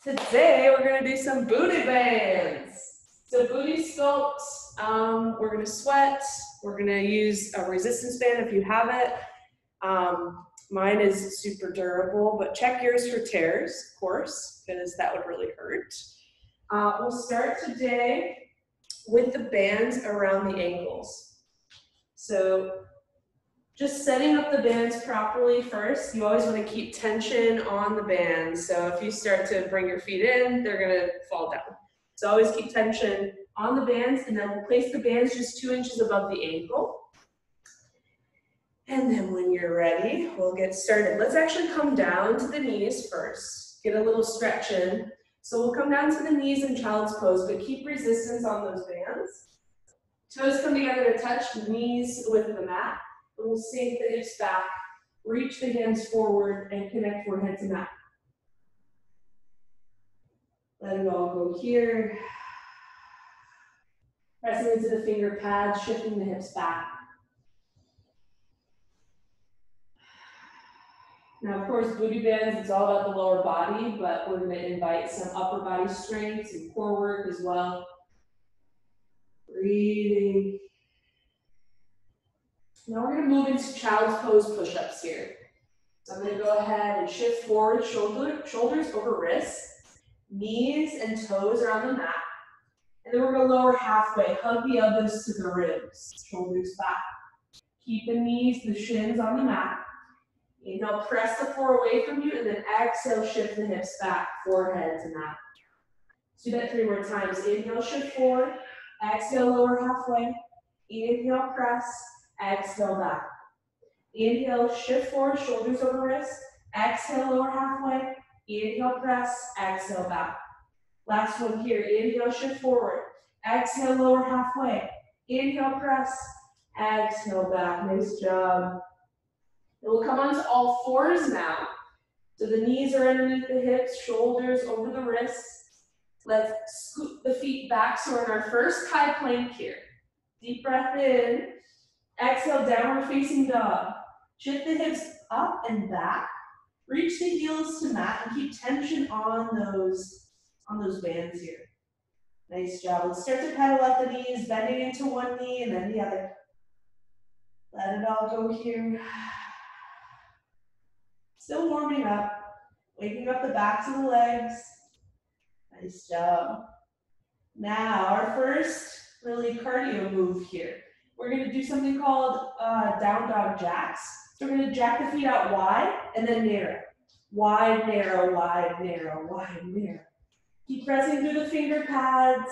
Today we're going to do some booty bands. So booty sculpt, we're going to sweat. We're going to use a resistance band if you have it. Mine is super durable, but check yours for tears, of course, because that would really hurt. We'll start today with the bands around the ankles. So just setting up the bands properly first. You always want to keep tension on the bands. So if you start to bring your feet in, they're going to fall down. So always keep tension on the bands, and then we'll place the bands just 2 inches above the ankle. And then when you're ready, we'll get started. Let's actually come down to the knees first. Get a little stretch in. So we'll come down to the knees in child's pose, but keep resistance on those bands. Toes come together to touch, knees with the mat. And we'll sink the hips back, reach the hands forward, and connect forehead to mat. Let it all go here. Pressing into the finger pads, shifting the hips back. Now, of course, booty bands, it's all about the lower body, but we're going to invite some upper body strength, some core work as well. Breathing. Now we're going to move into child's pose push-ups here. So I'm going to go ahead and shift forward, shoulders over wrists, knees and toes are on the mat. And then we're going to lower halfway, hug the elbows to the ribs, shoulders back. Keep the knees, the shins on the mat. Inhale, press the floor away from you, and then exhale, shift the hips back, forehead to mat. Let's do that 3 more times. Inhale, shift forward. Exhale, lower halfway. Inhale, press. Exhale, back. Inhale, shift forward, shoulders over wrists. Exhale, lower halfway. Inhale, press. Exhale, back. Last one here. Inhale, shift forward. Exhale, lower halfway. Inhale, press. Exhale, back. Nice job. And we'll come onto all fours now. So the knees are underneath the hips, shoulders over the wrists. Let's scoot the feet back. So we're in our first high plank here. Deep breath in. Exhale, downward facing dog. Shift the hips up and back. Reach the heels to mat and keep tension on those bands here. Nice job. Let's start to pedal up the knees, bending into one knee and then the other. Let it all go here. Still warming up. Waking up the backs of the legs. Nice job. Now, our first really cardio move here. We're going to do something called down dog jacks. So we're going to jack the feet out wide and then narrow. Wide, narrow, wide, narrow, wide, narrow. Keep pressing through the finger pads.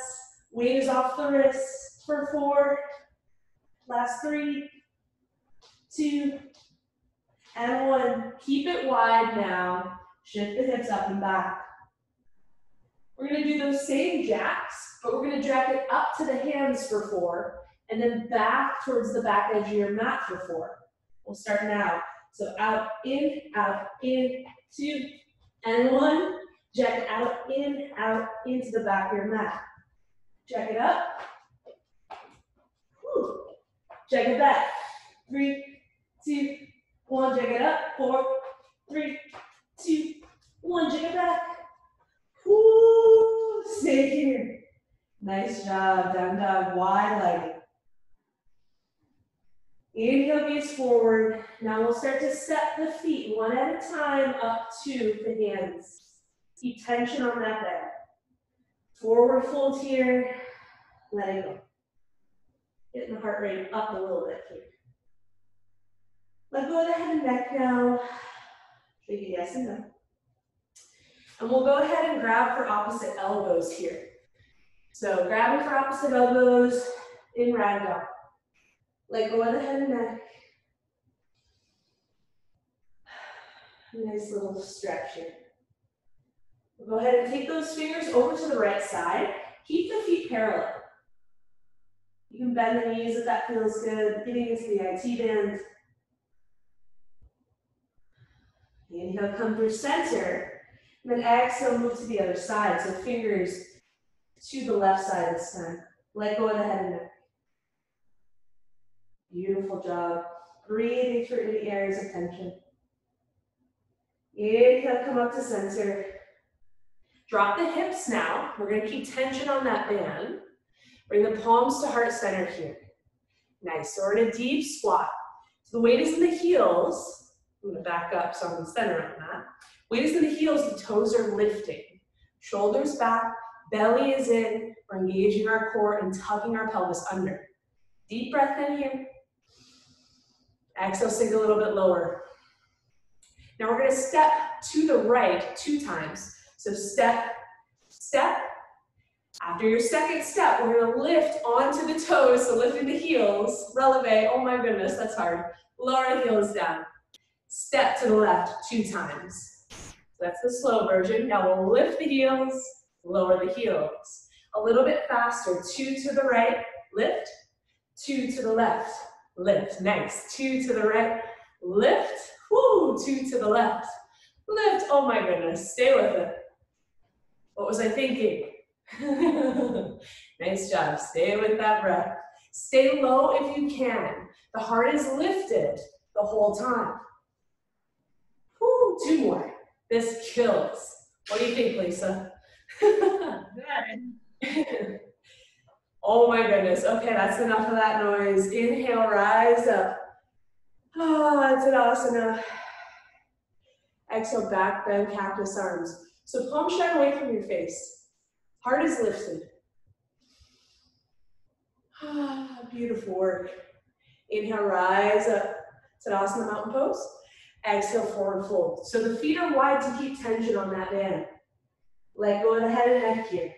Weight is off the wrists for 4. Last 3, 2, and 1. Keep it wide now. Shift the hips up and back. We're going to do those same jacks, but we're going to jack it up to the hands for 4. And then back towards the back edge of your mat for 4. We'll start now. So out, in, 2, and 1. Jack it out, into the back of your mat. Jack it up. Whew. Jack it back. 3, 2, 1. Jack it up. 4, 3, 2, 1. Jack it back. Woo! Stay here. Nice job. Down dog, wide legged. Inhale, gaze forward. Now we'll start to step the feet one at a time up to the hands. Keep tension on that bed. Forward fold here. Let it go. Getting the heart rate up a little bit here. Let go of the head and neck now. Take a yes and no. And we'll go ahead and grab for opposite elbows here. So grabbing for opposite elbows in ragdoll. Let go of the head and neck. Nice little stretch here. We'll go ahead and take those fingers over to the right side. Keep the feet parallel. You can bend the knees if that feels good. Getting into the IT band. Inhale, come through center. And then exhale, move to the other side. So fingers to the left side this time. Let go of the head and neck. Beautiful job. Breathing through any areas of tension. Inhale, come up to center. Drop the hips now. We're gonna keep tension on that band. Bring the palms to heart center here. Nice, so we're in a deep squat. So the weight is in the heels. I'm gonna back up so I'm in the center on that. Weight is in the heels, the toes are lifting. Shoulders back, belly is in. We're engaging our core and tugging our pelvis under. Deep breath in here. Exhale, sink a little bit lower. Now we're gonna step to the right 2 times. So step, step. After your second step, we're gonna lift onto the toes, so lifting the heels, releve, oh my goodness, that's hard. Lower the heels down. Step to the left 2 times. So that's the slow version. Now we'll lift the heels, lower the heels. A little bit faster, 2 to the right, lift, 2 to the left, lift. Nice, 2 to the right, lift, whoo, 2 to the left, lift. Oh my goodness, stay with it. What was I thinking? Nice job, stay with that breath. Stay low if you can. The heart is lifted the whole time. Woo, 2 more. This kills. What do you think, Lisa? Good. Oh my goodness. Okay, that's enough of that noise. Inhale, rise up. Ah, Tadasana. Exhale, back bend, cactus arms. So palms shine away from your face. Heart is lifted. Ah, beautiful work. Inhale, rise up. Tadasana, mountain pose. Exhale, forward fold. So the feet are wide to keep tension on that band. Let go of the head and neck here.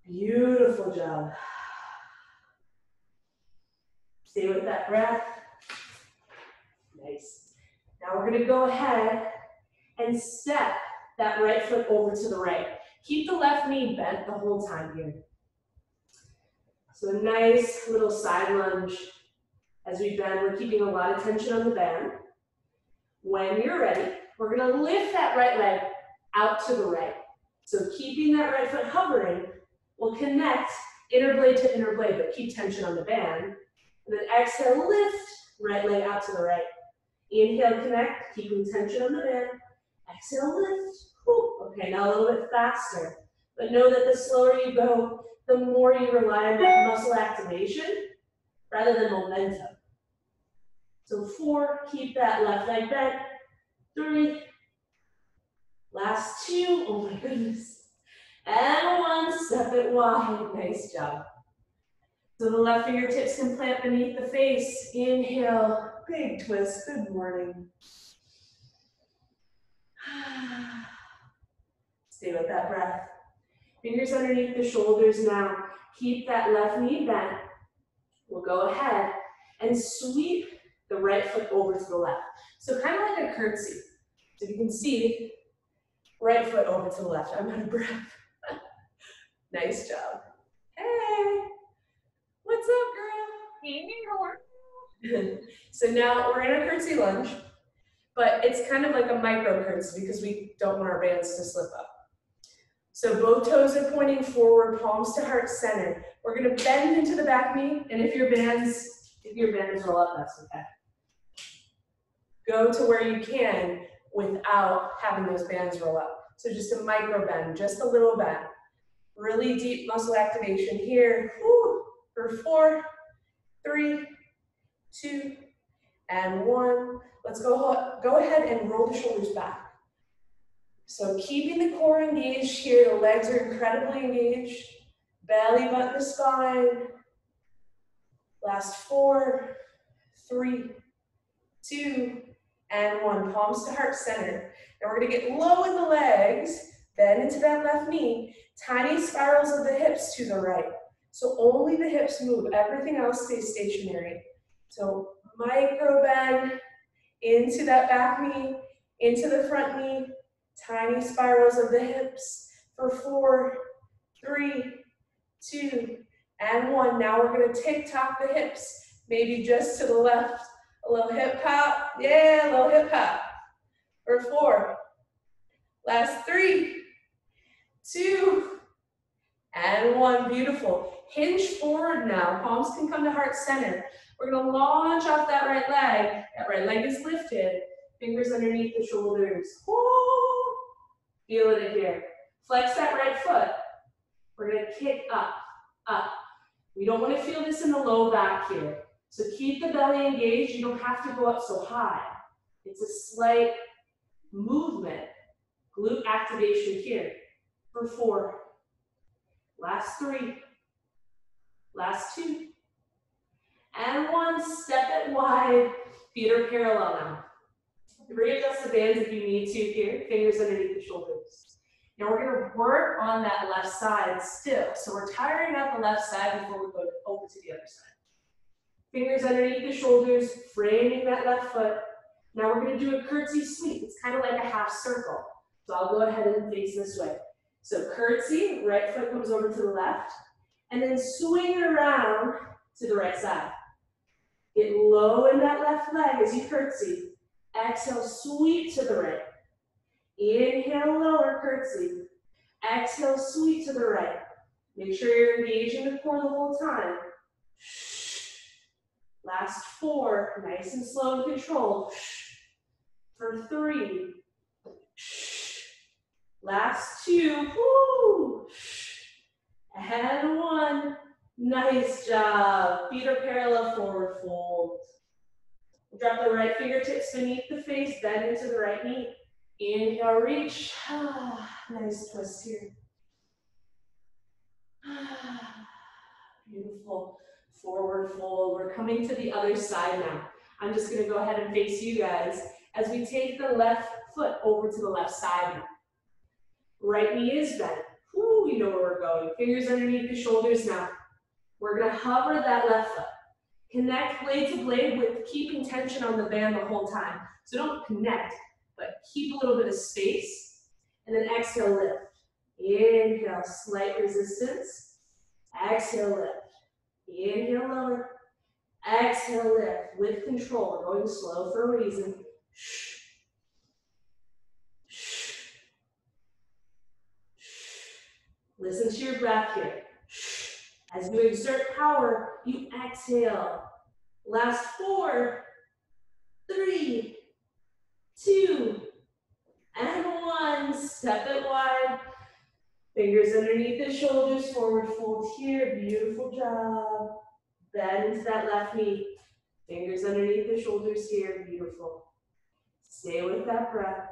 Beautiful job. Stay with that breath. Nice. Now we're gonna go ahead and step that right foot over to the right. Keep the left knee bent the whole time here. So a nice little side lunge. As we bend, we're keeping a lot of tension on the band. When you're ready, we're gonna lift that right leg out to the right. So keeping that right foot hovering, we'll connect inner blade to inner blade, but keep tension on the band. And then exhale, lift, right leg out to the right. Inhale, connect, keeping tension on the band. Exhale, lift. Whew. Okay, now a little bit faster. But know that the slower you go, the more you rely on that muscle activation rather than momentum. So 4, keep that left leg bent. 3, last 2, oh my goodness. And 1, step it wide, nice job. So the left fingertips can plant beneath the face. Inhale, big twist, good morning. Stay with that breath. Fingers underneath the shoulders now. Keep that left knee bent. We'll go ahead and sweep the right foot over to the left. So kind of like a curtsy. So you can see, right foot over to the left. I'm out of breath. Nice job. Hey, what's up, girl? So now we're in a curtsy lunge, but it's kind of like a micro curtsy because we don't want our bands to slip up. So both toes are pointing forward, palms to heart center. We're gonna bend into the back knee, and if your bands roll up, that's okay. Go to where you can without having those bands roll up. So just a micro bend, just a little bend. Really deep muscle activation here. Woo, for 4, 3, 2, and 1. Let's go ahead and roll the shoulders back. So keeping the core engaged here, the legs are incredibly engaged. Belly button to spine. Last 4, 3, 2, and 1. Palms to heart center. Now we're gonna get low in the legs, bend into that left knee, tiny spirals of the hips to the right. So only the hips move, everything else stays stationary. So micro bend into that back knee, into the front knee, tiny spirals of the hips for 4, 3, 2, and 1. Now we're gonna tick-tock the hips, maybe just to the left. A little hip hop, yeah, a little hip hop. For 4, last 3, 2, and 1, beautiful. Hinge forward now, palms can come to heart center. We're gonna launch off that right leg is lifted, fingers underneath the shoulders. Woo! Feeling it here. Flex that right foot. We're gonna kick up, up. We don't wanna feel this in the low back here. So keep the belly engaged. You don't have to go up so high. It's a slight movement. Glute activation here. For 4. Last 3. Last 2. And 1. Step it wide. Feet are parallel now. Readjust the bands if you need to here. Fingers underneath the shoulders. Now we're going to work on that left side still. So we're tiring out the left side before we go over to the other side. Fingers underneath the shoulders, framing that left foot. Now we're going to do a curtsy sweep. It's kind of like a half circle. So I'll go ahead and face this way. So curtsy, right foot comes over to the left, and then swing around to the right side. Get low in that left leg as you curtsy. Exhale, sweep to the right. Inhale, lower, curtsy. Exhale, sweep to the right. Make sure you're engaging the core the whole time. Last 4, nice and slow and controlled. For 3. Last 2, woo. And 1. Nice job. Feet are parallel, forward fold. Drop the right fingertips beneath the face, bend into the right knee. Inhale, reach. Nice twist here. Beautiful. Forward fold. We're coming to the other side now. I'm just going to go ahead and face you guys as we take the left foot over to the left side now. Right knee is bent. Woo, you know where we're going. Fingers underneath the shoulders now. We're going to hover that left foot. Connect blade to blade with keeping tension on the band the whole time. So don't connect, but keep a little bit of space. And then exhale, lift. Inhale, slight resistance. Exhale, lift. Inhale, lower. Exhale, lift. With control. We're going slow for a reason. Listen to your breath here. As you exert power, you exhale. Last 4, 3, 2, and 1. Step it wide. Fingers underneath the shoulders, forward fold here. Beautiful job. Bend into that left knee. Fingers underneath the shoulders here. Beautiful. Stay with that breath.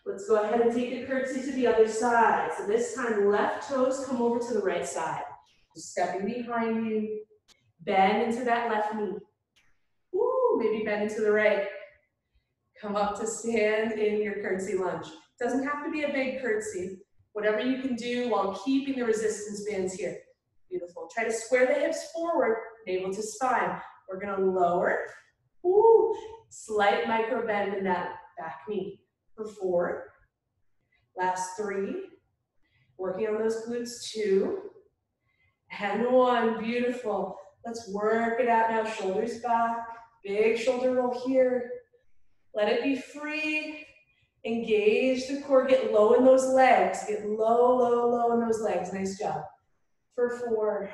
Let's go ahead and take a curtsy to the other side. So this time, left toes come over to the right side. Stepping behind you. Bend into that left knee. Woo, maybe bend into the right. Come up to stand in your curtsy lunge. It doesn't have to be a big curtsy. Whatever you can do while keeping the resistance bands here. Beautiful. Try to square the hips forward, navel to spine. We're going to lower. Woo, slight micro bend in that back knee. For 4. Last 3. Working on those glutes. 2. And 1. Beautiful. Let's work it out now. Shoulders back. Big shoulder roll here. Let it be free. Engage the core. Get low in those legs. Get low, low, low in those legs. Nice job. For 4.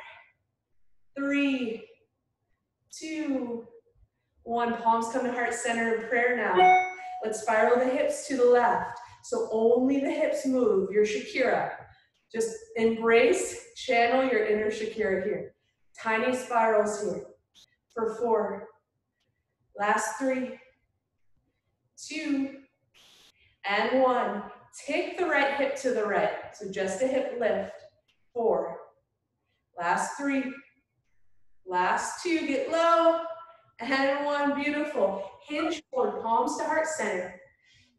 3. 2. 1. Palms come to heart center in prayer now. Let's spiral the hips to the left. So only the hips move. Your Shakira. Just embrace, channel your inner Shakira here. Tiny spirals here. For 4. Last 3. 2. And 1. Take the right hip to the right. So just a hip lift. 4. Last 3. Last 2. Get low. And 1. Beautiful. Hinge forward, palms to heart center.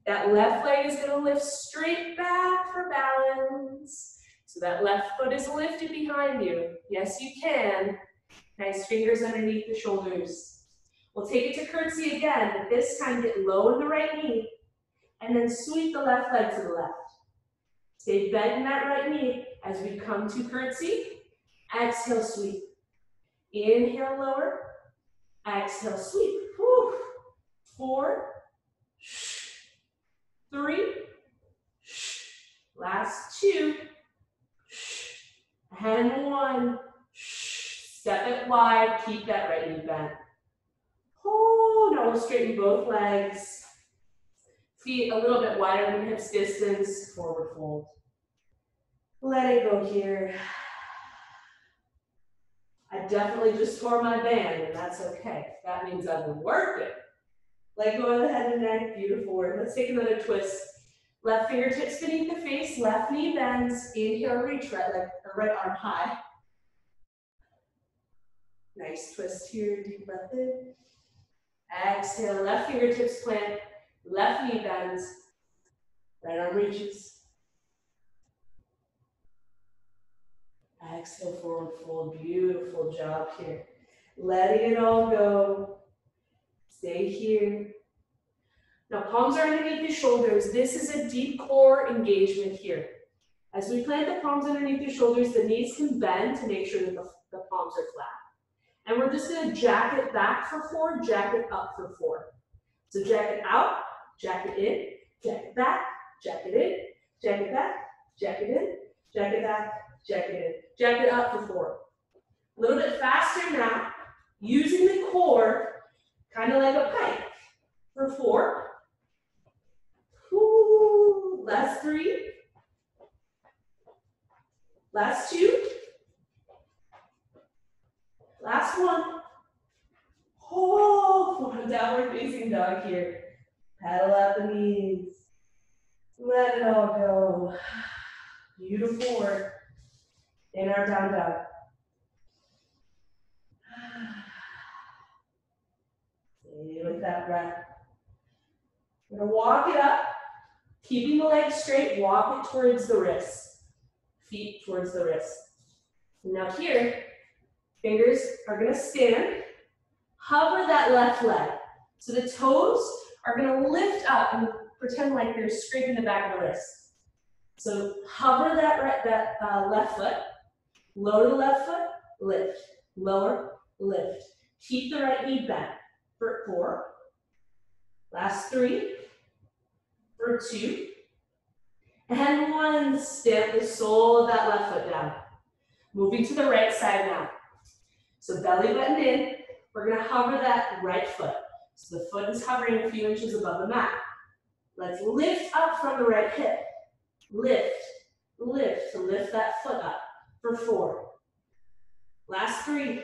That left leg is going to lift straight back for balance. So that left foot is lifted behind you. Yes, you can. Nice fingers underneath the shoulders. We'll take it to curtsy again, but this time get low in the right knee. And then sweep the left leg to the left. Stay bent in that right knee as we come to curtsy. Exhale, sweep. Inhale, lower. Exhale, sweep. Whew. 4. 3. Last 2. And 1. Step it wide. Keep that right knee bent. Oh, now we'll straighten both legs. Feet a little bit wider than hips distance, forward fold. Let it go here. I definitely just tore my band, and that's okay. That means I've been working. Let go of the head and neck, beautiful work. Let's take another twist. Left fingertips beneath the face, left knee bends. Inhale, reach right leg or right arm high. Nice twist here, deep breath in. Exhale, left fingertips plant, left knee bends, right arm reaches. Exhale, forward fold, beautiful job here. Letting it all go. Stay here. Now palms are underneath the shoulders. This is a deep core engagement here. As we plant the palms underneath the shoulders, the knees can bend to make sure that the palms are flat. And we're just gonna jack it back for 4, jack it up for 4. So jack it out, jack it in, jack it back, jack it in, jack it back, jack it in, jack it back, jack it in. Jack it up for 4. A little bit faster now, using the core, kind of like a pike. For 4. Ooh, last 3. Last 2. Last 1. Hold for a downward facing dog here. Paddle out the knees. Let it all go. Beautiful work in our down dog. Stay with that breath. We're going to walk it up, keeping the legs straight, walk it towards the wrists. Feet towards the wrists. Now here, fingers are going to stand. Hover that left leg. So the toes are going to lift up and pretend like they're scraping the back of the wrist. So hover that left foot. Lower the left foot, lift. Lower, lift. Keep the right knee bent for 4. Last 3. For 2. And 1. Stamp the sole of that left foot down. Moving to the right side now. So belly button in. We're going to hover that right foot. So the foot is hovering a few inches above the mat. Let's lift up from the right hip. Lift, lift, to lift that foot up for 4. Last 3,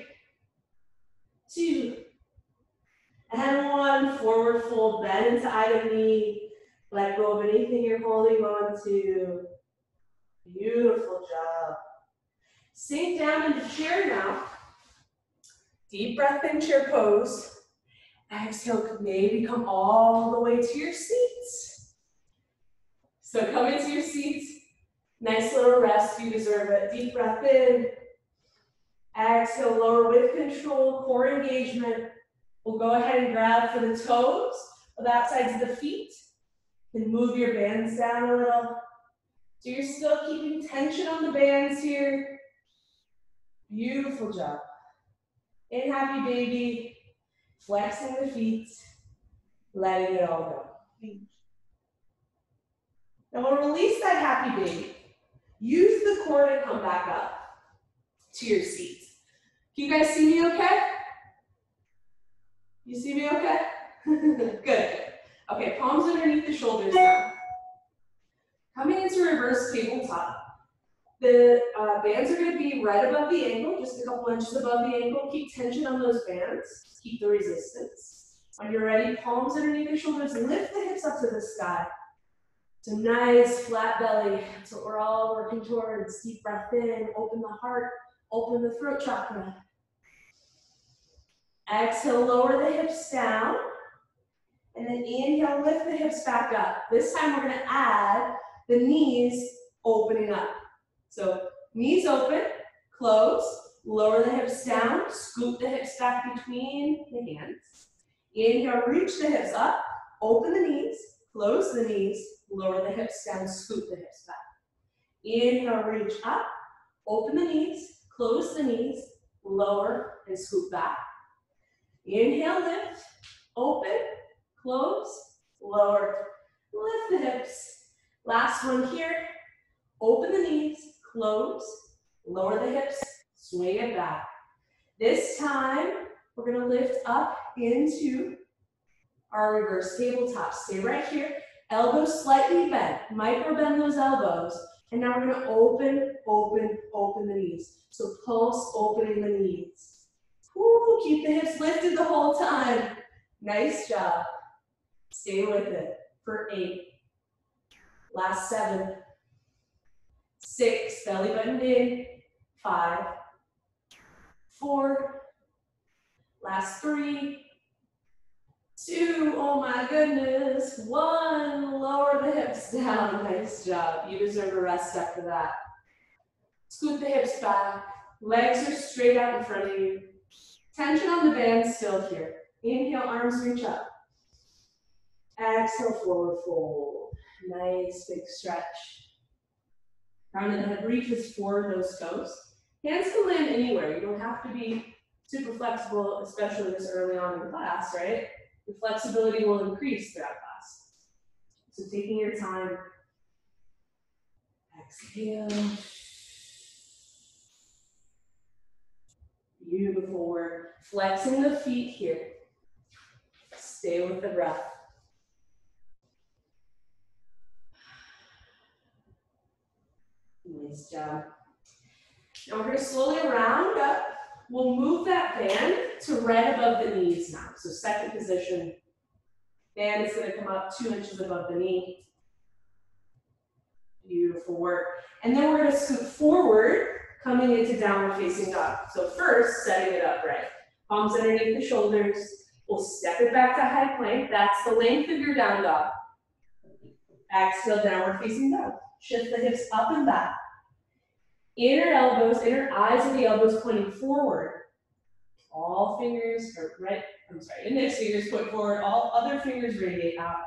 2, and 1. Forward fold, bend into either knee. Let go of anything you're holding on to. Beautiful job. Sink down into chair now. Deep breath in, chair pose. Exhale, maybe come all the way to your seats. So come into your seats. Nice little rest, you deserve it. Deep breath in. Exhale, lower with control, core engagement. We'll go ahead and grab for the toes of the outsides of the feet. And move your bands down a little. So you're still keeping tension on the bands here. Beautiful job. In happy baby, flexing the feet, letting it all go. Now we'll release that happy baby. Use the core to come back up to your seat. Can you guys see me okay? You see me okay? Good. Okay, palms underneath the shoulders now. Coming into reverse tabletop. The bands are going to be right above the ankle, just a couple inches above the ankle. Keep tension on those bands. Keep the resistance. When you're ready, palms underneath the shoulders. Lift the hips up to the sky. It's a nice flat belly. That's what we're all working towards. Deep breath in. Open the heart. Open the throat chakra. Exhale, lower the hips down. And then inhale, lift the hips back up. This time we're going to add the knees opening up. So knees open, close, lower the hips down, scoop the hips back between the hands. Inhale, reach the hips up, open the knees, close the knees, lower the hips down, scoop the hips back. Inhale, reach up, open the knees, close the knees, lower and scoop back. Inhale, lift, open, close, lower, lift the hips. Last one here, open the knees, close, lower the hips, swing it back. This time, we're going to lift up into our reverse tabletop. Stay right here. Elbows slightly bent, micro bend those elbows. And now we're gonna open, open, open the knees. So pulse opening the knees. Woo, keep the hips lifted the whole time. Nice job. Stay with it for 8. Last 7. 6, belly button in. 5, 4, last 3, 2, oh my goodness, 1, lower the hips down, nice job. You deserve a rest after that. Scoot the hips back, legs are straight out in front of you. Tension on the band still here. Inhale, arms reach up. Exhale, forward fold. Nice big stretch. Crown of the head reaches forward, those toes. Hands can land anywhere. You don't have to be super flexible, especially this early on in class, right? The flexibility will increase throughout class. So taking your time. Exhale. Beautiful work. Flexing the feet here. Stay with the breath. Nice job. Now we're going to slowly round up. We'll move that band to right above the knees now. So second position. Band is going to come up 2 inches above the knee. Beautiful work. And then we're going to scoot forward, coming into downward facing dog. So first, setting it up right. Palms underneath the shoulders. We'll step it back to high plank. That's the length of your down dog. Exhale, downward facing dog. Shift the hips up and back. Inner elbows, inner eyes of the elbows pointing forward. All fingers, index fingers point forward. All other fingers radiate out.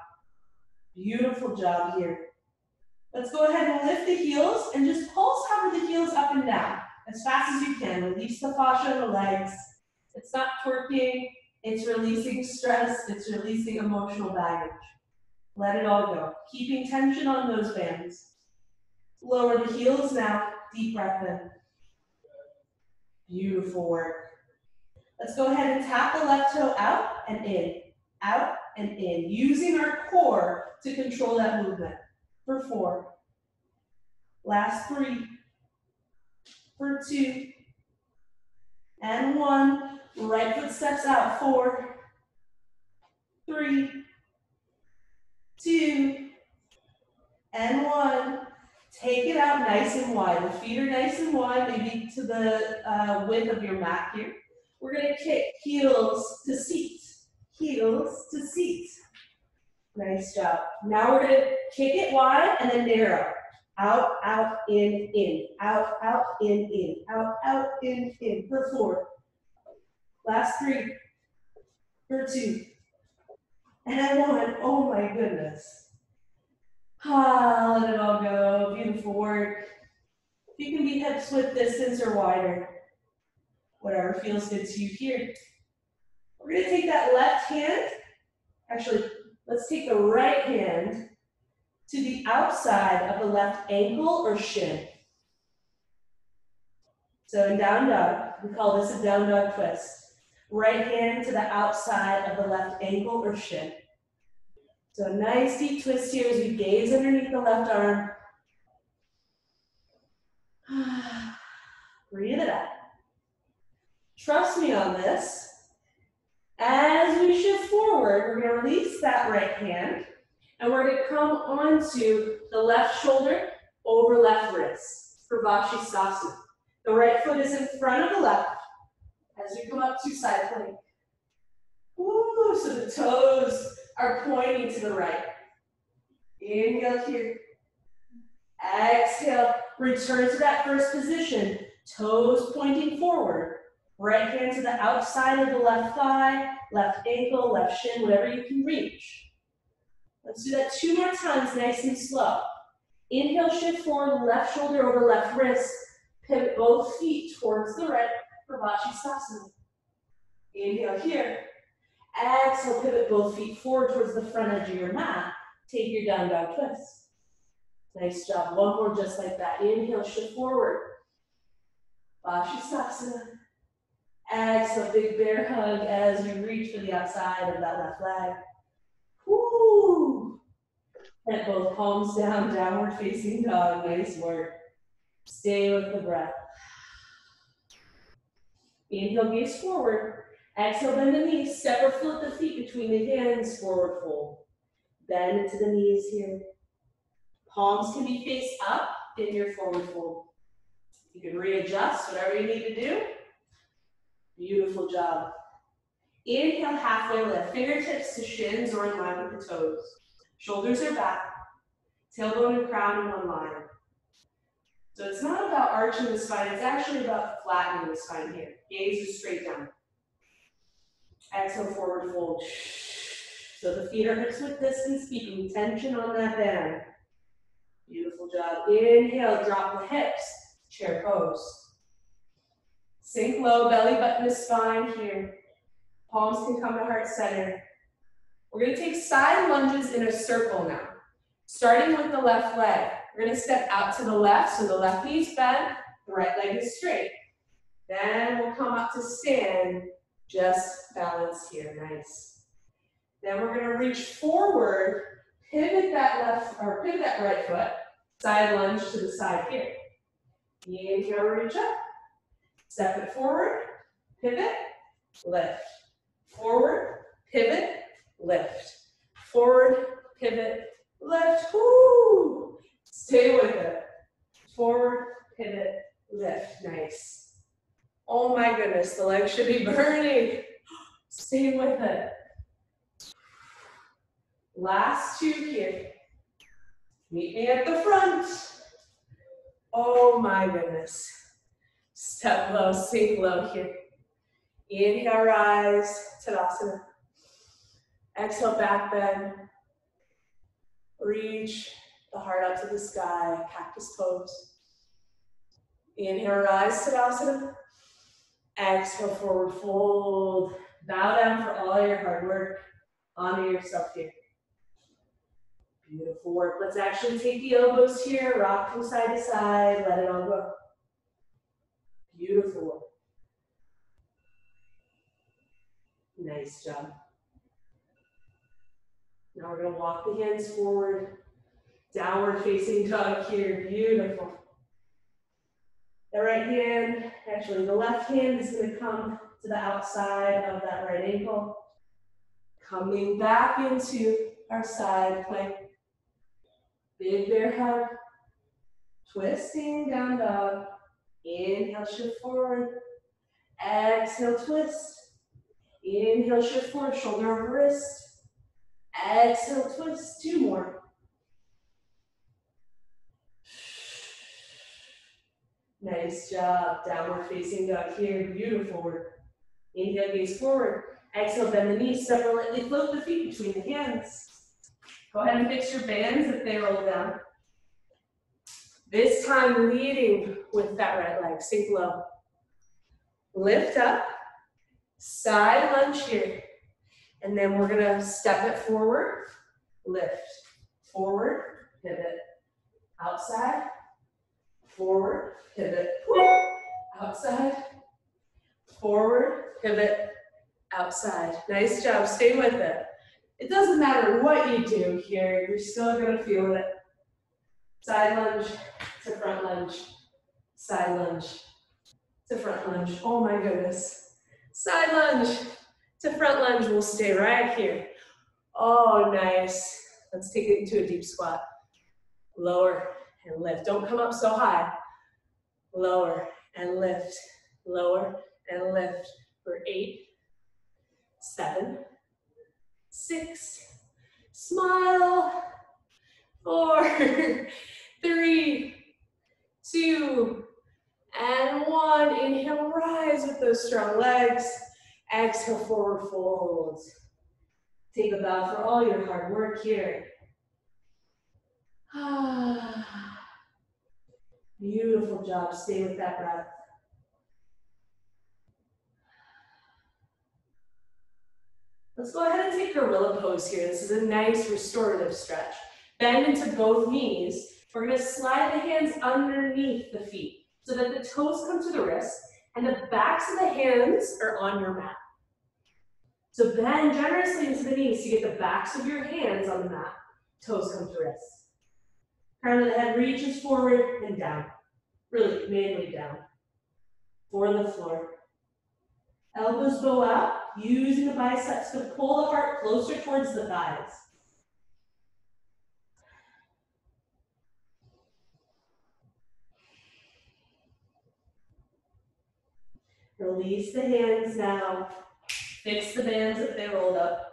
Beautiful job here. Let's go ahead and lift the heels and just pulse hover the heels up and down as fast as you can. Release the fascia in the legs. It's not twerking, it's releasing stress, it's releasing emotional baggage. Let it all go. Keeping tension on those bands. Lower the heels now, deep breath in. Beautiful work. Let's go ahead and tap the left toe out and in, using our core to control that movement. For 4, last 3, for 2, and 1, right foot steps out, 4, 3, 2, and 1, take it out nice and wide, the feet are nice and wide, maybe to the width of your mat here. We're gonna kick heels to seat, nice job. Now we're gonna kick it wide and then narrow. Out, out, in, out, out, in, out, out, in, for 4. Last 3, for 2, and 1. Oh my goodness. Let it all go, beautiful work. You can be hips width distance or wider, whatever feels good to you here. We're gonna take that left hand, actually, let's take the right hand to the outside of the left ankle or shin. So in down dog, we call this a down dog twist. Right hand to the outside of the left ankle or shin. So a nice deep twist here as we gaze underneath the left arm. Breathe it out. Trust me on this. As we shift forward, we're going to release that right hand, and we're going to come onto the left shoulder over left wrist for Vashisthasana. The right foot is in front of the left as you come up to side plank. Ooh, so the toes are pointing to the right. Inhale here. Exhale. Return to that first position. Toes pointing forward. Right hand to the outside of the left thigh, left ankle, left shin, whatever you can reach. Let's do that 2 more times, nice and slow. Inhale, shift forward, left shoulder over left wrist. Pivot both feet towards the right for Vashisthasana. Inhale here. Exhale, pivot both feet forward towards the front edge of your mat. Take your down dog twist. Nice job. 1 more just like that. Inhale, shift forward. Vashisthasana. Exhale, big bear hug as we reach for the outside of that left leg. Woo! And both palms down, downward facing dog. Nice work. Stay with the breath. Inhale, gaze forward. Exhale, bend the knees. Step or flip the feet between the hands. Forward fold. Bend into the knees here. Palms can be face up in your forward fold. You can readjust, whatever you need to do. Beautiful job. Inhale, halfway lift. Fingertips to shins or in line with the toes. Shoulders are back. Tailbone and crown in one line. So it's not about arching the spine, it's actually about flattening the spine here. Gaze is straight down. Exhale, forward fold. So the feet are hips width distance, keeping tension on that band. Beautiful job. Inhale, drop the hips, chair pose. Sink low, belly button to spine here. Palms can come to heart center. We're gonna take side lunges in a circle now. Starting with the left leg. We're gonna step out to the left, so the left knee's bent, the right leg is straight. Then we'll come up to stand, just balance here, nice. Then we're gonna reach forward, pivot that right foot, side lunge to the side here. Inhale, reach up, step it forward, pivot, lift. Forward, pivot, lift. Forward, pivot, lift. Woo! Stay with it. Forward, pivot, lift. Nice. Oh my goodness, the legs should be burning. Stay with it. Last two here. Meet me at the front. Oh my goodness. Step low, sink low here. Inhale, rise, Tadasana. Exhale, back bend. Reach the heart up to the sky, cactus pose. Inhale, rise, Tadasana. Exhale, forward fold. Bow down for all your hard work. Honor yourself here. Beautiful work. Let's actually take the elbows here, rock from side to side, let it all go. Beautiful work. Nice job. Now we're going to walk the hands forward. Downward facing dog here. Beautiful. The right hand, actually the left hand is going to come to the outside of that right ankle. Coming back into our side plank. Big bear hug. Twisting down dog. Inhale, shift forward. Exhale, twist. Inhale, shift forward, shoulder over wrist. Exhale, twist, two more. Nice job, downward facing dog here, beautiful work. Inhale, gaze forward. Exhale, bend the knees, separately float the feet between the hands. Go ahead and fix your bands if they roll down. This time leading with that right leg, sink low. Lift up, side lunge here. And then we're gonna step it forward, lift, forward, pivot, outside, forward, pivot, outside, forward, pivot, outside. Nice job, stay with it. It doesn't matter what you do here, you're still gonna feel it. Side lunge to front lunge, side lunge to front lunge. Oh my goodness. Side lunge to front lunge, we'll stay right here. Oh, nice. Let's take it into a deep squat. Lower and lift. Don't come up so high. Lower and lift. Lower and lift for 8, 7, 6, smile, 4, 3, 2, and 1. Inhale, rise with those strong legs. Exhale, forward fold. Take a bow for all your hard work here. Beautiful job. Stay with that breath. Let's go ahead and take gorilla pose here. This is a nice restorative stretch. Bend into both knees. We're going to slide the hands underneath the feet so that the toes come to the wrists and the backs of the hands are on your mat. So bend generously into the knees to get the backs of your hands on the mat. Toes come to wrists. Crown of the head reaches forward and down. Really, mainly down. For the floor. Elbows bow out, using the biceps to pull the heart closer towards the thighs. Release the hands now. Fix the bands if they rolled up.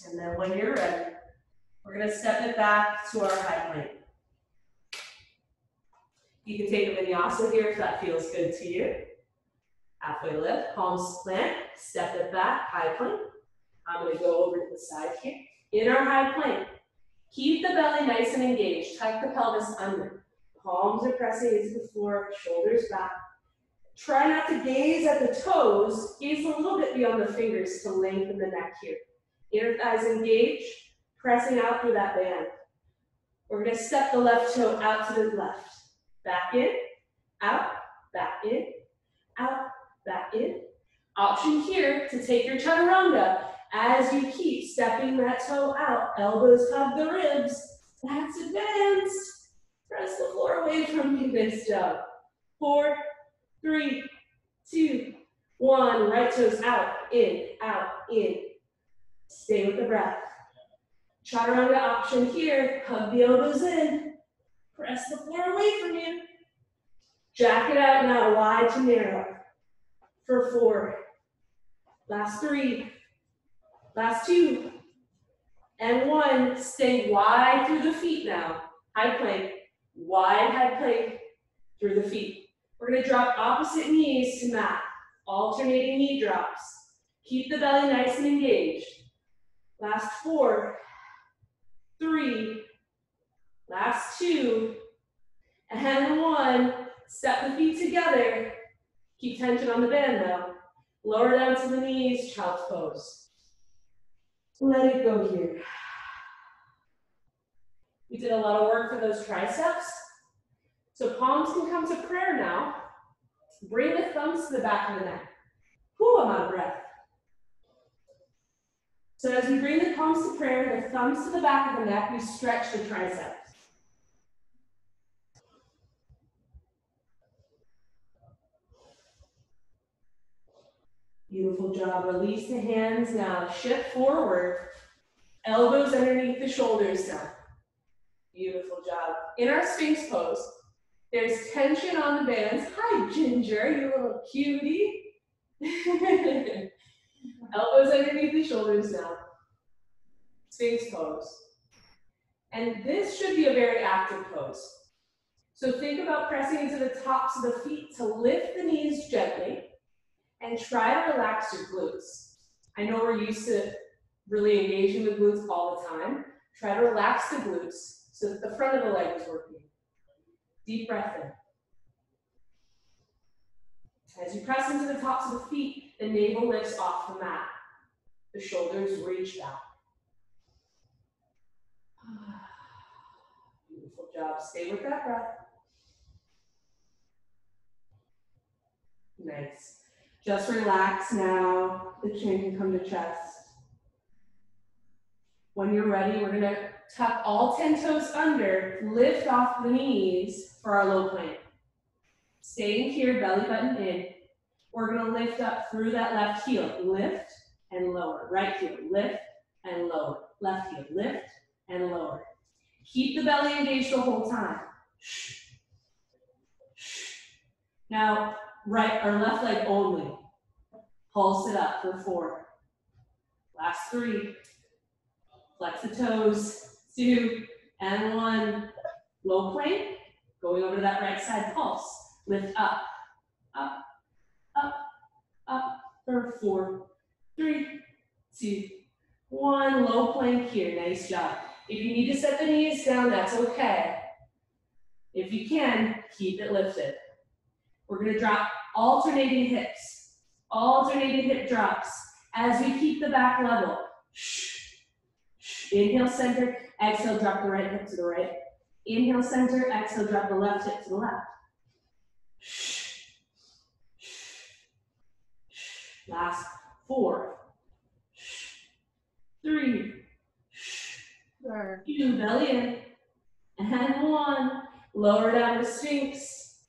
And then when you're ready, we're going to step it back to our high plank. You can take a vinyasa here if that feels good to you. Halfway lift, palms plant, step it back, high plank. I'm going to go over to the side here. In our high plank, keep the belly nice and engaged. Tuck the pelvis under. Palms are pressing into the floor, shoulders back. Try not to gaze at the toes. Gaze a little bit beyond the fingers to lengthen the neck here. Inner thighs engaged, pressing out through that band. We're going to step the left toe out to the left. Back in, out, back in, out, back in. Option here to take your chaturanga as you keep stepping that toe out. Elbows hug the ribs. That's advanced. Press the floor away from you this job. 4, 3, 2, 1. Right toes out, in, in. Stay with the breath. Chaturanga option here. Hug the elbows in. Press the floor away from you. Jack it out now, wide to narrow. For 4. Last 3. Last 2. And 1. Stay wide through the feet now. High plank. Wide high plank through the feet. We're going to drop opposite knees to mat. Alternating knee drops. Keep the belly nice and engaged. Last 4. 3. Last 2. And 1. Step the feet together. Keep tension on the band though. Lower down to the knees, child's pose. Let it go here. We did a lot of work for those triceps. So palms can come to prayer now. Bring the thumbs to the back of the neck. Whew, I'm out of breath. So as we bring the palms to prayer, the thumbs to the back of the neck, we stretch the triceps. Beautiful job. Release the hands now. Shift forward. Elbows underneath the shoulders now. Beautiful job. In our Sphinx pose, there's tension on the bands. Hi, Ginger, you little cutie. Elbows underneath the shoulders now. Sphinx pose. And this should be a very active pose. So think about pressing into the tops of the feet to lift the knees gently and try to relax your glutes. I know we're used to really engaging the glutes all the time. Try to relax the glutes so that the front of the leg is working. Deep breath in. As you press into the tops of the feet, the navel lifts off the mat. The shoulders reach back. Beautiful job. Stay with that breath. Nice. Just relax now. The chin can come to chest. When you're ready, we're going to tuck all 10 toes under, lift off the knees for our low plank. Staying here, belly button in. We're going to lift up through that left heel. Lift and lower. Right heel, lift and lower. Left heel, lift and lower. Keep the belly engaged the whole time. Now, right or left leg only. Pulse it up for 4. Last 3. Flex the toes. 2 and 1. Low plank. Going over to that right side pulse. Lift up, up, up, up for 4, 3, 2, 1. Low plank here. Nice job. If you need to set the knees down, that's okay. If you can, keep it lifted. We're going to drop alternating hips. Alternating hip drops as we keep the back level. Inhale, center. Exhale, drop the right hip to the right. Inhale, center. Exhale, drop the left hip to the left. Last 4, 3, 2, belly in, and 1. Lower down to Sphinx.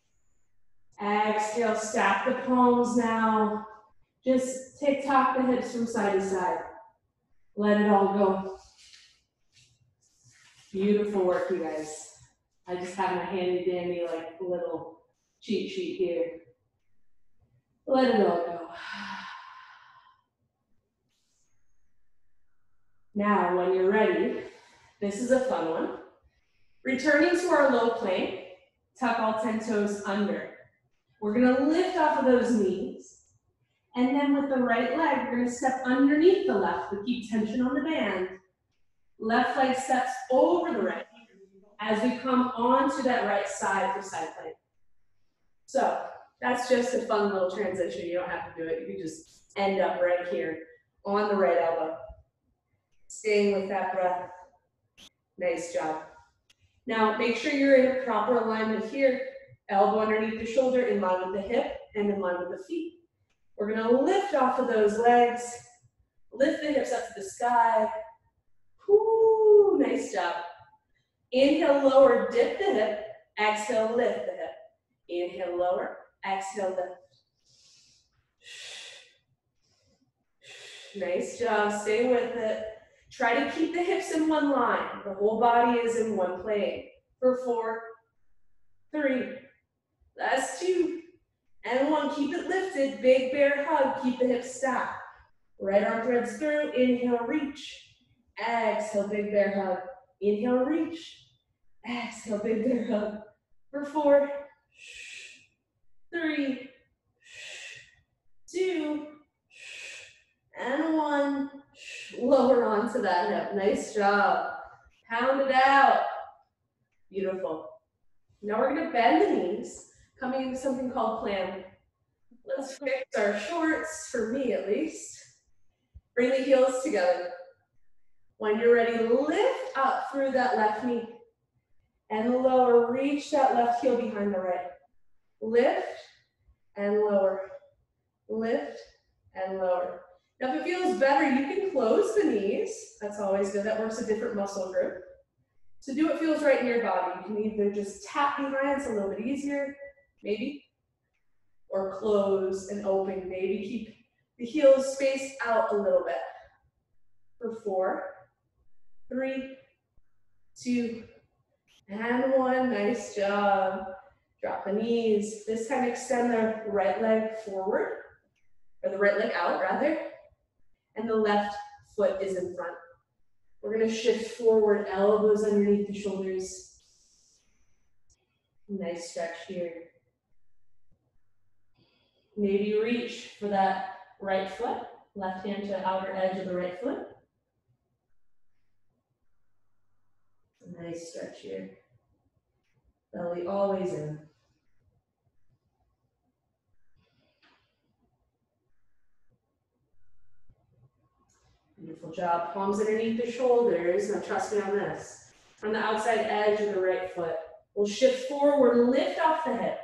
Exhale, stack the palms now. Just tick-tock the hips from side to side. Let it all go. Beautiful work, you guys. I just have my handy dandy like little cheat sheet here. Let it all go. Now, when you're ready, this is a fun one. Returning to our low plank, tuck all 10 toes under. We're gonna lift off of those knees. And then with the right leg, we're gonna step underneath the left, but keep tension on the band. Left leg steps over the right as we come onto that right side for side plank. So that's just a fun little transition. You don't have to do it. You can just end up right here on the right elbow. Staying with that breath. Nice job. Now make sure you're in proper alignment here. Elbow underneath the shoulder, in line with the hip, and in line with the feet. We're gonna lift off of those legs. Lift the hips up to the sky. Whoo, nice job. Inhale, lower, dip the hip. Exhale, lift the hip. Inhale, lower. Exhale, lift. Nice job, stay with it. Try to keep the hips in one line. The whole body is in one plane. For 4, 3, last 2, and 1. Keep it lifted, big bear hug, keep the hips stacked. Right arm threads through, inhale, reach. Exhale, big bear hug. Inhale, reach. Exhale, big bear hug. For 4, 3, 2, and 1. Lower onto that hip. Nice job. Pound it out. Beautiful. Now we're going to bend the knees, coming into something called plank. Let's fix our shorts, for me at least. Bring the heels together. When you're ready, lift up through that left knee. And lower, reach that left heel behind the right. Lift and lower. Lift and lower. Now if it feels better, you can close the knees. That's always good. That works a different muscle group. So do what feels right in your body. You can either just tap behind, it's a little bit easier, maybe. Or close and open. Maybe keep the heels spaced out a little bit. For 4, 3, 2, and 1. Nice job. Drop the knees. This time extend the right leg forward, or the right leg out rather, and the left foot is in front. We're gonna shift forward, elbows underneath the shoulders. Nice stretch here. Maybe reach for that right foot, left hand to outer edge of the right foot. Nice stretch here. Belly always in. Beautiful job. Palms underneath the shoulders. Now trust me on this. On the outside edge of the right foot. We'll shift forward, lift off the hip.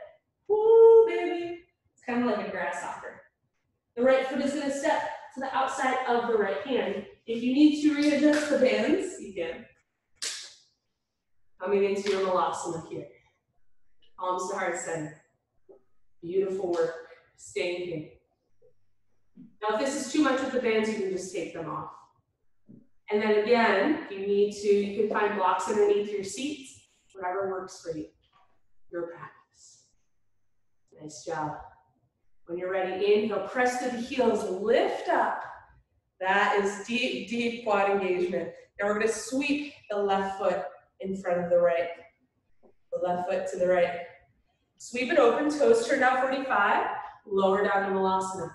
Woo, baby. It's kind of like a grasshopper. The right foot is going to step to the outside of the right hand. If you need to readjust the bands, you can. Coming into your malasana here. Palms to heart center. Beautiful work. Staying here. Now, if this is too much with the bands, you can just take them off. And then again, if you need to, you can find blocks underneath your seats, whatever works for you. Your practice. Nice job. When you're ready, inhale, press to the heels, lift up. That is deep, deep quad engagement. Now we're going to sweep the left foot in front of the right. The left foot to the right. Sweep it open, toes turned out 45, lower down to malasana.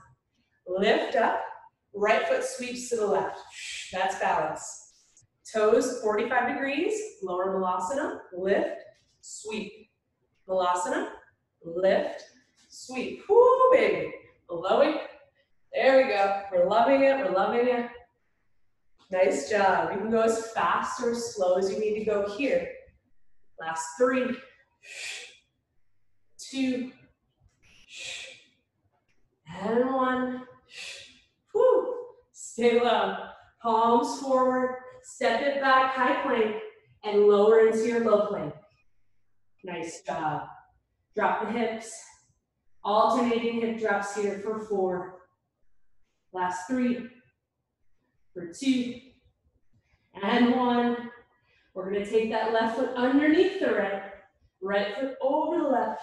Lift up, right foot sweeps to the left. That's balance. Toes 45 degrees, lower malasana, lift, sweep. Malasana, lift, sweep. Woo, baby. Below it. There we go. We're loving it, we're loving it. Nice job. You can go as fast or as slow as you need to go here. Last 3, 2, and 1. Whew. Stay low. Palms forward. step it back, high plank, and lower into your low plank. Nice job. Drop the hips. Alternating hip drops here for 4. Last 3, for 2, and 1. We're gonna take that left foot underneath the right, right foot over the left,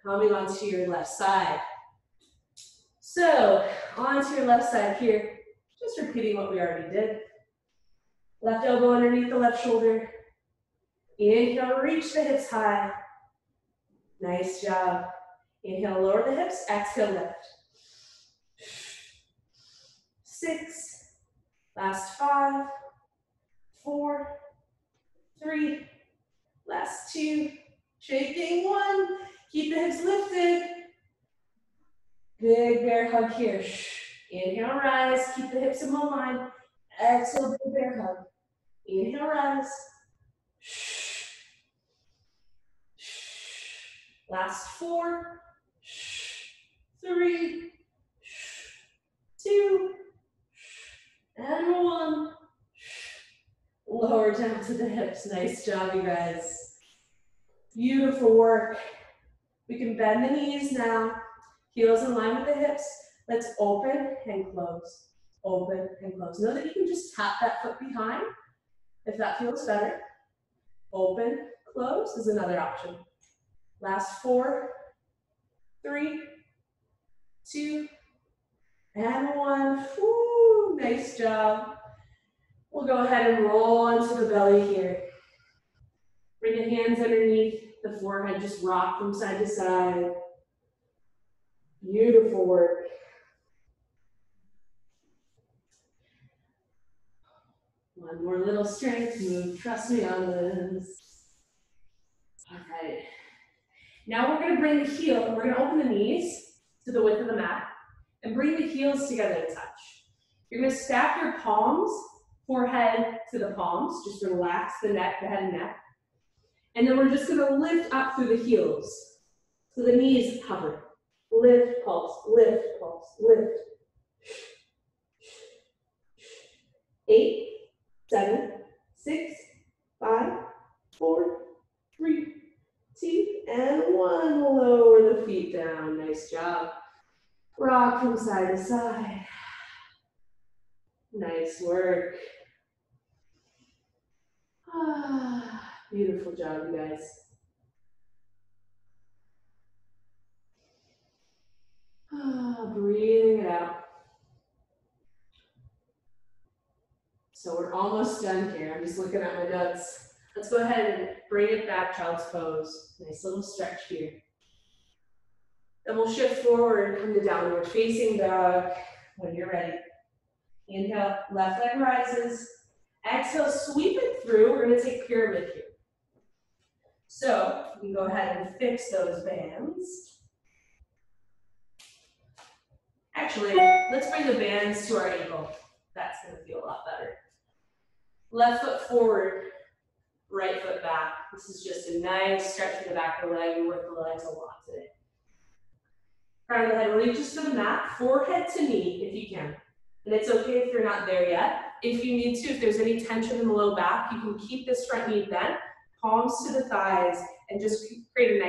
coming onto your left side. So, onto your left side here, just repeating what we already did. Left elbow underneath the left shoulder. Inhale, reach the hips high. Nice job. Inhale, lower the hips, exhale, lift. 6, last 5, 4, 3, last 2, shaking 1. Keep the hips lifted. Big bear hug here. Inhale, rise, keep the hips above line. Exhale, big bear hug. Inhale, rise. Last 4, 3, 2, and 1. Lower down to the hips. Nice job, you guys. Beautiful work. We can bend the knees now. Heels in line with the hips. Let's open and close. Open and close. Know that you can just tap that foot behind if that feels better. Open, close is another option. Last 4, 3, 2, and 1. Woo, nice job. We'll go ahead and roll onto the belly here. Bring the hands underneath the forehead, just rock from side to side. Beautiful work. One more little strength move, trust me on this. All right. Now we're gonna bring the heel, we're gonna open the knees to the width of the mat and bring the heels together to touch. You're gonna stack your palms, forehead to the palms, just relax the neck, the head and neck. And then we're just gonna lift up through the heels. So the knees hover. Lift, pulse, lift, pulse, lift. 8, 7, 6, 5, 4, 3, 2, and 1. Lower the feet down. Nice job. Rock from side to side. Nice work. Beautiful job, you guys. Breathing it out. So we're almost done here. I'm just looking at my notes. Let's go ahead and bring it back, child's pose. Nice little stretch here. Then we'll shift forward, come to downward facing dog when you're ready. Inhale, left leg rises. Exhale, sweep it through. We're gonna take pyramid here. So you can go ahead and fix those bands. Actually, let's bring the bands to our ankle. That's gonna feel a lot better. Left foot forward, right foot back. This is just a nice stretch for the back of the leg. We work the legs a lot today. Crown of the head reaches to the mat, forehead to knee if you can. And it's okay if you're not there yet. If you need to, if there's any tension in the low back, you can keep this front knee bent, palms to the thighs, and just create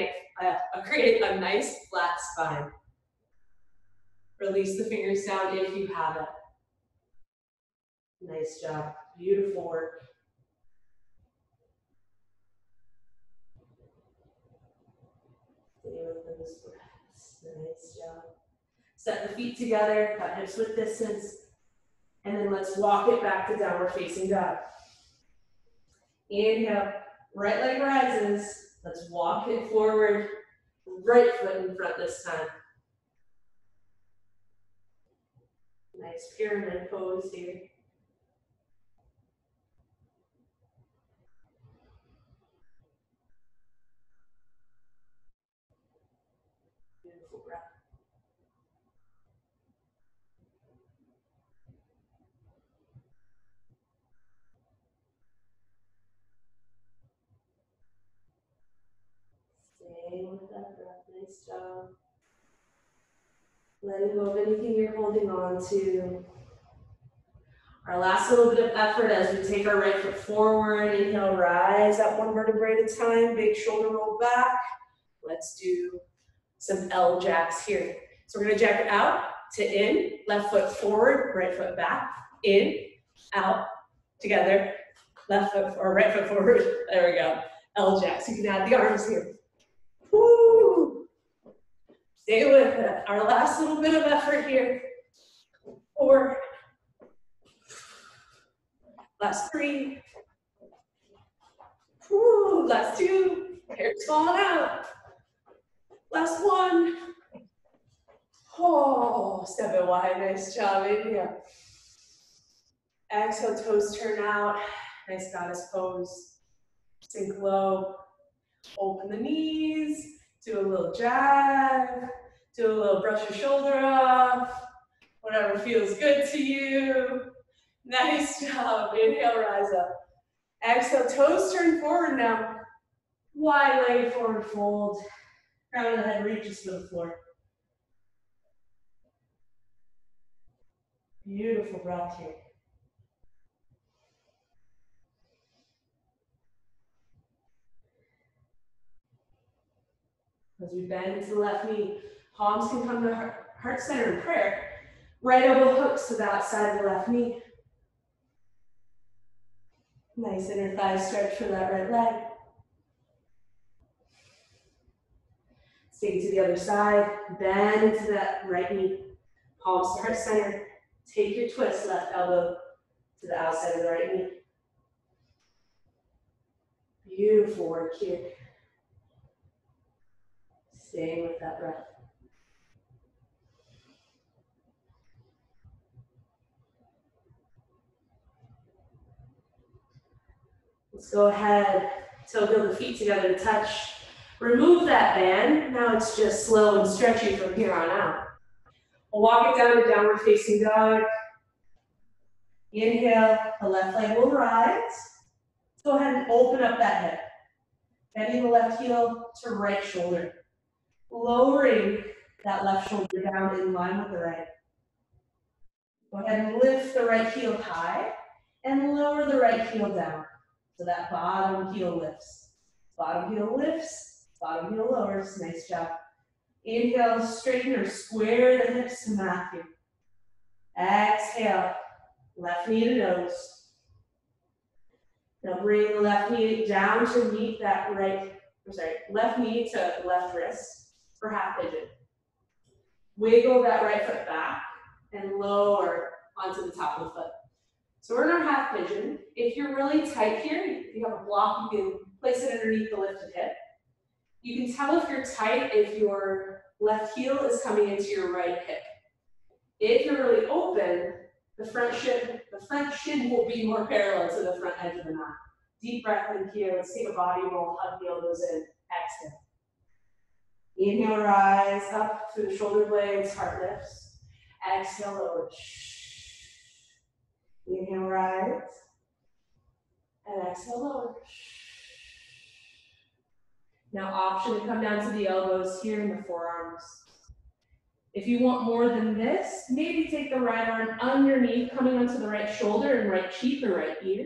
a nice flat spine. Release the fingers down if you have it. Nice job. Beautiful work. Stay with those breaths. Nice job. Set the feet together, cut hips width distance, and then let's walk it back to downward facing dog. Inhale, right leg rises. Let's walk it forward, right foot in front this time. Nice pyramid pose here. Beautiful breath. Stay with that breath. Nice job. Letting go of anything you're holding on to. Our last little bit of effort as we take our right foot forward. Inhale, rise up one vertebrae at a time. Big shoulder roll back. Let's do some L jacks here. So we're gonna jack it out to in, left foot forward, right foot back, in, out, together, left foot or right foot forward. There we go. L jacks. You can add the arms here. Woo! Stay with it. Our last little bit of effort here. 4. Last 3. Woo! Last 2. Hair's falling out. Last 1. Oh, step it wide. Nice job. Inhale. Exhale, toes turn out. Nice goddess pose. Sink low. Open the knees. Do a little jab. Do a little brush your shoulder off. Whatever feels good to you. Nice job. Inhale, rise up. Exhale, toes turn forward now. Wide-legged forward fold. Crown of the head reaches for the floor. Beautiful breath here. As we bend into the left knee, palms can come to heart center in prayer. Right elbow hooks to the outside of the left knee. Nice inner thigh stretch for that right leg. Stay to the other side, bend into that right knee. Palms to heart center. Take your twist, left elbow to the outside of the right knee. Beautiful work here. Staying with that breath. Let's go ahead, toe heel the feet together to touch. Remove that band. Now it's just slow and stretchy from here on out. We'll walk it down to downward facing dog. Inhale, the left leg will rise. Let's go ahead and open up that hip. Bending the left heel to right shoulder. Lowering that left shoulder down in line with the right. Go ahead and lift the right heel high and lower the right heel down. So that bottom heel lifts. Bottom heel lifts, bottom heel lowers. Nice job. Inhale, straighten or square the hips to mat here. Exhale, left knee to nose. Now bring the left knee down to meet that left knee to left wrist for half pigeon. Wiggle that right foot back and lower onto the top of the foot. So we're in our half pigeon. If you're really tight here, if you have a block, you can place it underneath the lifted hip. You can tell if you're tight if your left heel is coming into your right hip. If you're really open, the front shin will be more parallel to the front edge of the mat. Deep breath in here. Let's take a body roll, hug the elbows in. Exhale. Inhale, rise up through the shoulder blades, heart lifts. Exhale, lower. Inhale, rise. And exhale, lower. Now option to come down to the elbows here in the forearms. If you want more than this, maybe take the right arm underneath, coming onto the right shoulder and right cheek or right ear.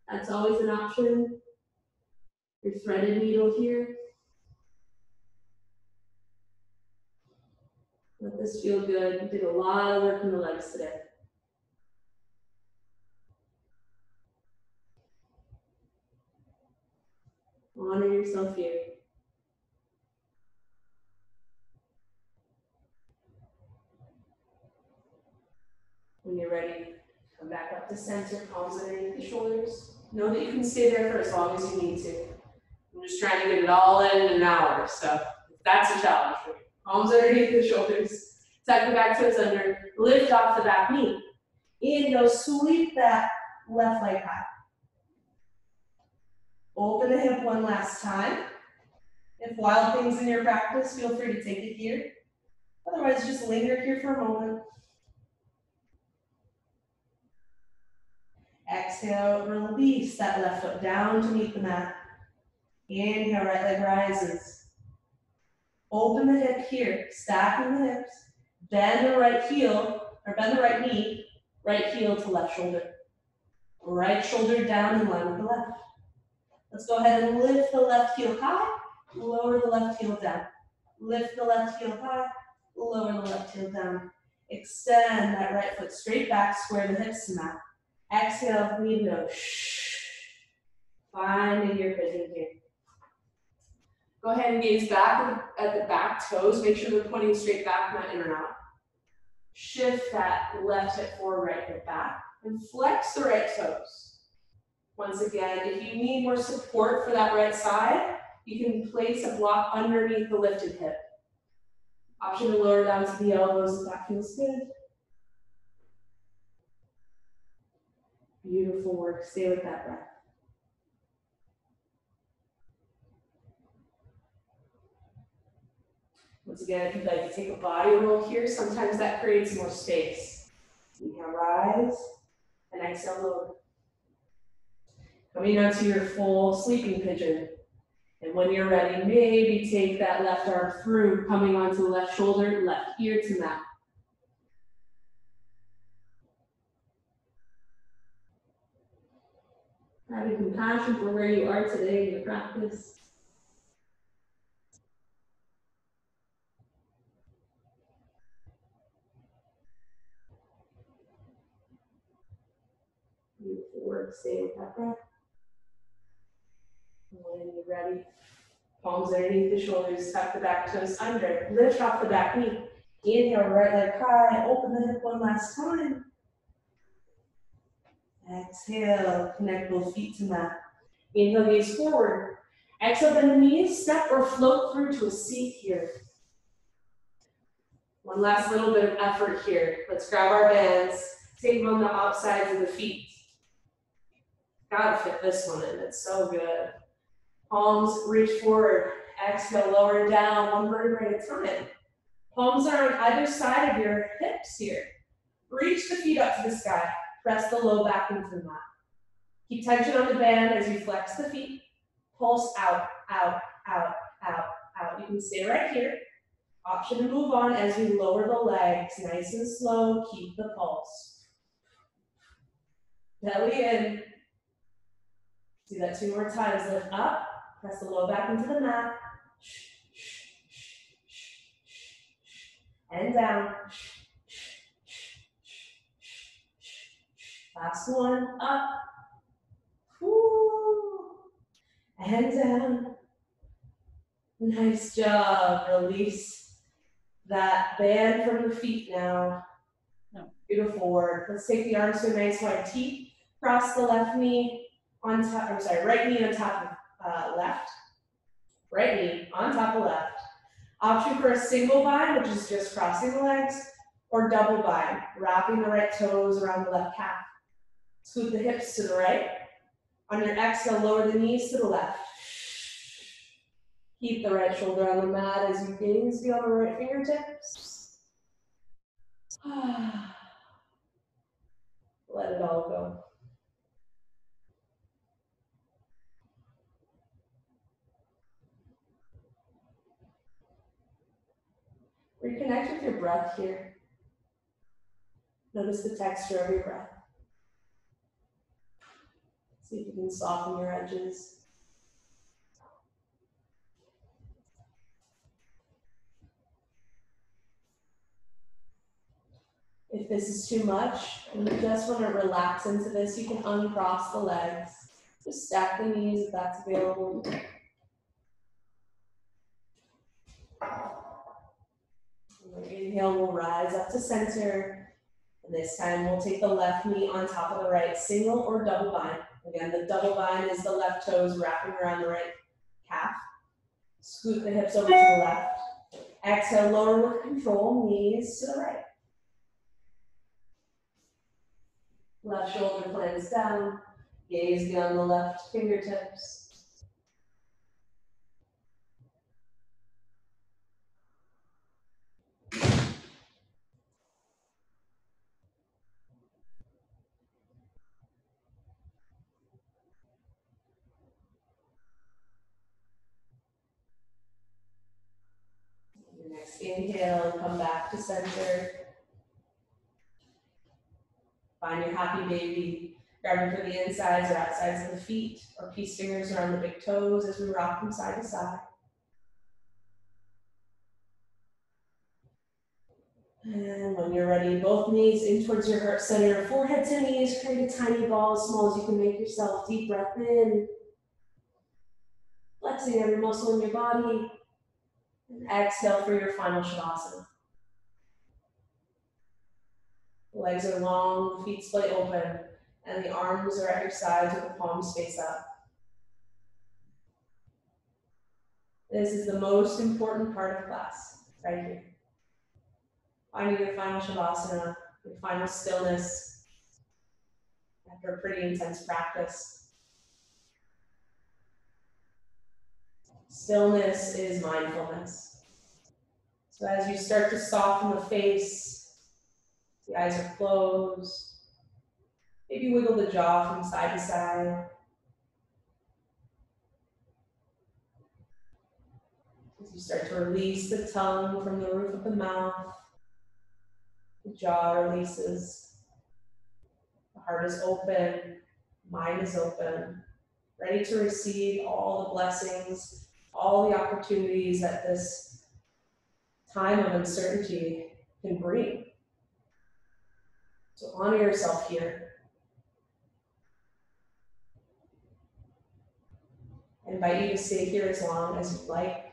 That's always an option. Your threaded needle here. Let this feel good. You did a lot of work in the legs today. Honor yourself here. When you're ready, come back up to center, palms underneath the shoulders. Know that you can stay there for as long as you need to. I'm just trying to get it all in an hour, so that's a challenge for you. Palms underneath the shoulders. Tuck the back toes under. Lift off the back knee. Inhale, sweep that left leg high. Open the hip one last time. If wild things in your practice, feel free to take it here. Otherwise, just linger here for a moment. Exhale, release that left foot down to meet the mat. Inhale, right leg rises. Open the hip here, stacking the hips. Bend the right heel, or bend the right knee Right heel to left shoulder. Right shoulder down in line with the left. Let's go ahead and lift the left heel high, lower the left heel down. Lift the left heel high, lower the left heel down. Extend that right foot straight back, square the hips to mat. Exhale, knee to nose. Finding your pigeon here. Go ahead and gaze back at the back toes. Make sure they're pointing straight back, not in or out. Shift that left hip forward, right hip back, and flex the right toes. Once again, if you need more support for that right side, you can place a block underneath the lifted hip. Option to lower down to the elbows if that feels good. Beautiful work. Stay with that breath. Once again, if you'd like to take a body roll here, sometimes that creates more space. Inhale, rise, and exhale, lower. Coming down to your full sleeping pigeon. And when you're ready, maybe take that left arm through, coming onto the left shoulder, left ear to mat. Having compassion for where you are today in your practice. Beautiful work. Stay with that breath. And when you're ready, palms underneath the shoulders, tuck the back toes under, lift off the back knee. Inhale, right leg high, open the hip one last time. Exhale, connect both feet to mat. Inhale, gaze forward. Exhale, bend the knees, step or float through to a seat here. One last little bit of effort here. Let's grab our bands, take them on the outsides of the feet. Gotta fit this one in, it's so good. Palms reach forward, exhale, lower down, one vertebrae at a time. Palms are on either side of your hips here. Reach the feet up to the sky. Press the low back into the mat. Keep tension on the band as you flex the feet. Pulse out, out, out, out, out. You can stay right here. Option to move on as we lower the legs. Nice and slow, keep the pulse. Belly in. Do that 2 more times. Lift up, press the low back into the mat. And down. Last one, up. Woo. And down. Nice job. Release that band from the feet now. No. Beautiful work. Let's take the arms to a nice wide T. Cross the left knee on top, right knee on top of left. Right knee on top of left. Option for a single bind, which is just crossing the legs, or double bind, wrapping the right toes around the left calf. Scoot the hips to the right. On your exhale, lower the knees to the left. Keep the right shoulder on the mat as you gaze beyond the right fingertips. Let it all go. Reconnect with your breath here. Notice the texture of your breath. See if you can soften your edges. If this is too much, and you just want to relax into this, you can uncross the legs. Just stack the knees if that's available. Inhale, we'll rise up to center. And this time we'll take the left knee on top of the right, single or double bind. Again, the double bind is the left toes wrapping around the right calf. Scoot the hips over to the left. Exhale, lower with control, knees to the right. Left shoulder plans down, gaze beyond the left fingertips. Your next inhale, come back to center. Find your happy baby, grabbing for the insides or outsides of the feet, or peace fingers around the big toes as we rock from side to side. And when you're ready, both knees in towards your heart center, forehead to knees, create a tiny ball as small as you can make yourself. Deep breath in, flexing every muscle in your body, and exhale for your final Shavasana. The legs are long, the feet splay open, and the arms are at your sides with the palms face up. This is the most important part of class, right here. Finding your final Shavasana, your final stillness after a pretty intense practice. Stillness is mindfulness. So as you start to soften the face, the eyes are closed, maybe wiggle the jaw from side to side. As you start to release the tongue from the roof of the mouth, the jaw releases, the heart is open, mind is open, ready to receive all the blessings, all the opportunities that this time of uncertainty can bring. So honor yourself here. I invite you to stay here as long as you like.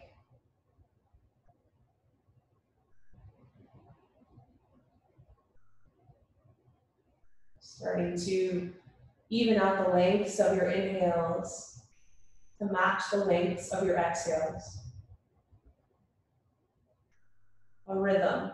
Starting to even out the lengths of your inhales to match the lengths of your exhales. A rhythm.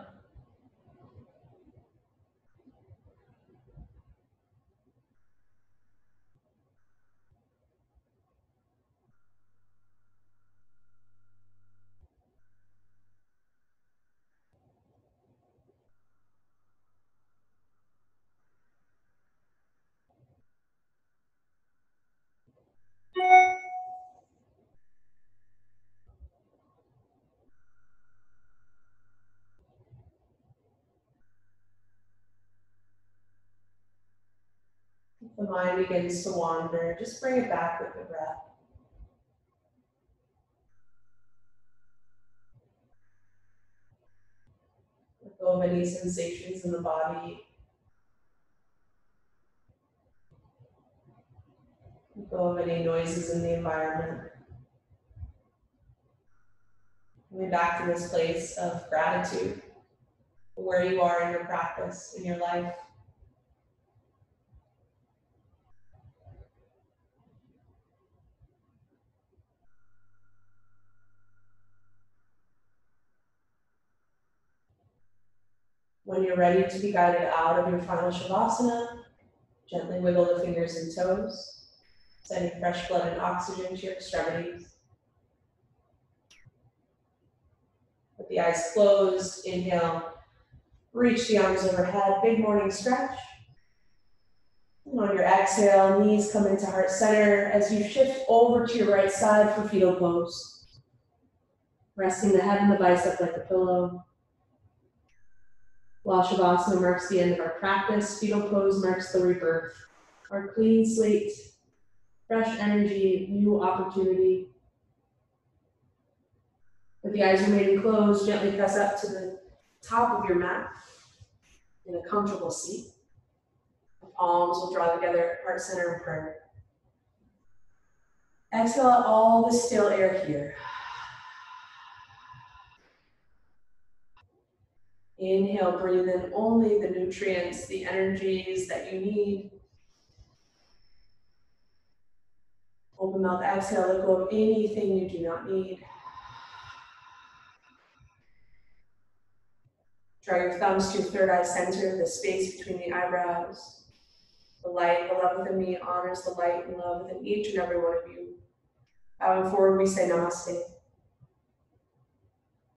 If the mind begins to wander, just bring it back with the breath. Let go of any sensations in the body. Let go of any noises in the environment. Coming back to this place of gratitude for where you are in your practice, in your life. When you're ready to be guided out of your final Shavasana, gently wiggle the fingers and toes, sending fresh blood and oxygen to your extremities. With the eyes closed, inhale, reach the arms overhead, big morning stretch. And on your exhale, knees come into heart center as you shift over to your right side for fetal pose. Resting the head and the bicep like a pillow. While Shavasana marks the end of our practice, fetal pose marks the rebirth. Our clean slate, fresh energy, new opportunity. With the eyes remaining closed, gently press up to the top of your mat in a comfortable seat. The palms will draw together, heart center in prayer. Exhale out all the still air here. Inhale, breathe in only the nutrients, the energies that you need. Open mouth, exhale, let go of anything you do not need. Draw your thumbs to your third eye center, the space between the eyebrows. The light, the love within me honors the light and love within each and every one of you. Bowing forward, we say namaste.